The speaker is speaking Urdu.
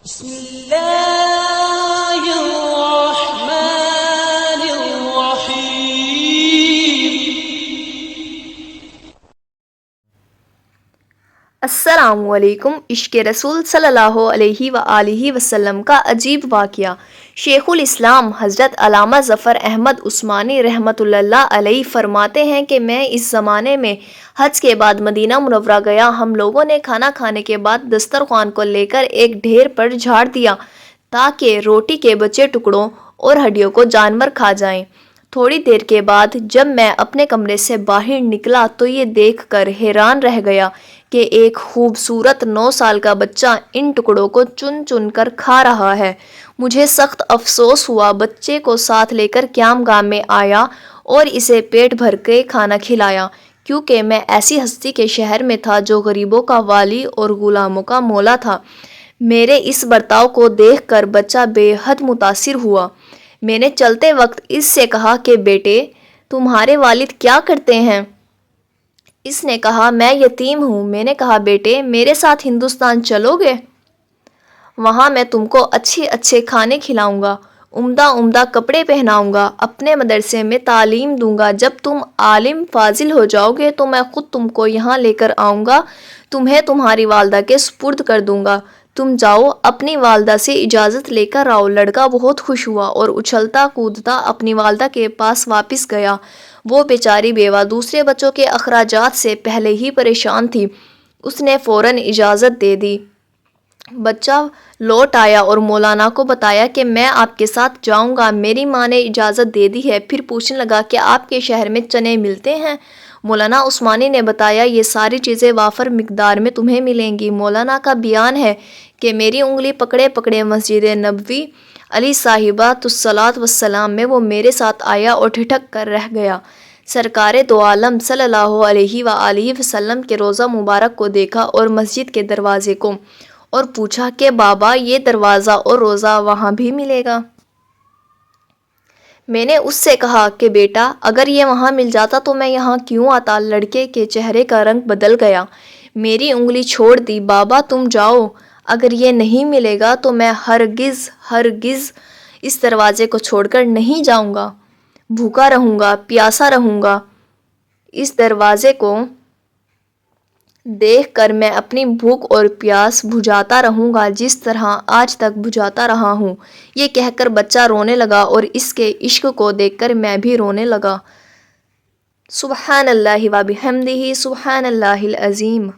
بسم اللہ الرحمن الرحیم۔ السلام علیکم۔ عشق رسول صلی اللہ علیہ وآلہ وسلم کا عجیب واقعہ۔ شیخ الاسلام حضرت علامہ ظفر احمد عثمانی رحمۃ اللہ علیہ فرماتے ہیں کہ میں اس زمانے میں حج کے بعد مدینہ منورہ گیا۔ ہم لوگوں نے کھانا کھانے کے بعد دسترخوان کو لے کر ایک ڈھیر پر جھاڑ دیا تاکہ روٹی کے بچے ٹکڑوں اور ہڈیوں کو جانور کھا جائیں۔ تھوڑی دیر کے بعد جب میں اپنے کمرے سے باہر نکلا تو یہ دیکھ کر حیران رہ گیا کہ ایک خوبصورت 9 سال کا بچہ ان ٹکڑوں کو چن چن کر کھا رہا ہے۔ مجھے سخت افسوس ہوا۔ بچے کو ساتھ لے کر قیام گاہ میں آیا اور اسے پیٹ بھر کے کھانا کھلایا، کیونکہ میں ایسی ہستی کے شہر میں تھا جو غریبوں کا والی اور غلاموں کا مولا تھا۔ میرے اس برتاؤ کو دیکھ کر بچہ بے حد متاثر ہوا۔ میں نے چلتے وقت اس سے کہا کہ بیٹے، تمہارے والد کیا کرتے ہیں؟ اس نے کہا میں یتیم ہوں۔ میں نے کہا بیٹے، میرے ساتھ ہندوستان چلو گے؟ وہاں میں تم کو اچھے کھانے کھلاؤں گا، عمدہ کپڑے پہناؤں گا، اپنے مدرسے میں تعلیم دوں گا۔ جب تم عالم فاضل ہو جاؤ گے تو میں خود تم کو یہاں لے کر آؤں گا، تمہیں تمہاری والدہ کے سپرد کر دوں گا۔ تم جاؤ، اپنی والدہ سے اجازت لے کر آؤ۔ لڑکا بہت خوش ہوا اور اچھلتا کودتا اپنی والدہ کے پاس واپس گیا۔ وہ بیچاری بیوہ دوسرے بچوں کے اخراجات سے پہلے ہی پریشان تھی۔ اس نے فوراً اجازت دے دی۔ بچہ لوٹ آیا اور مولانا کو بتایا کہ میں آپ کے ساتھ جاؤں گا، میری ماں نے اجازت دے دی ہے۔ پھر پوچھنے لگا کہ آپ کے شہر میں چنے ملتے ہیں؟ مولانا عثمانی نے بتایا یہ ساری چیزیں وافر مقدار میں تمہیں ملیں گی۔ مولانا کا بیان ہے کہ میری انگلی پکڑے پکڑے مسجد نبوی علیہ صاحبۃ الصلاۃ والسلام میں وہ میرے ساتھ آیا اور ٹھٹک کر رہ گیا۔ سرکار دو عالم صلی اللہ علیہ وآلہ وسلم کے روضہ مبارک کو دیکھا اور مسجد کے دروازے کو، اور پوچھا کہ بابا، یہ دروازہ اور روضہ وہاں بھی ملے گا؟ میں نے اس سے کہا کہ بیٹا، اگر یہ وہاں مل جاتا تو میں یہاں کیوں آتا؟ لڑکے کے چہرے کا رنگ بدل گیا۔ میری انگلی چھوڑ دی۔ بابا تم جاؤ، اگر یہ نہیں ملے گا تو میں ہرگز اس دروازے کو چھوڑ کر نہیں جاؤں گا۔ بھوکا رہوں گا، پیاسا رہوں گا۔ اس دروازے کو دیکھ کر میں اپنی بھوک اور پیاس بجھاتا رہوں گا جس طرح آج تک بجھاتا رہا ہوں۔ یہ کہہ کر بچہ رونے لگا اور اس کے عشق کو دیکھ کر میں بھی رونے لگا۔ سبحان اللہ و بحمدہ، سبحان اللہ العظیم۔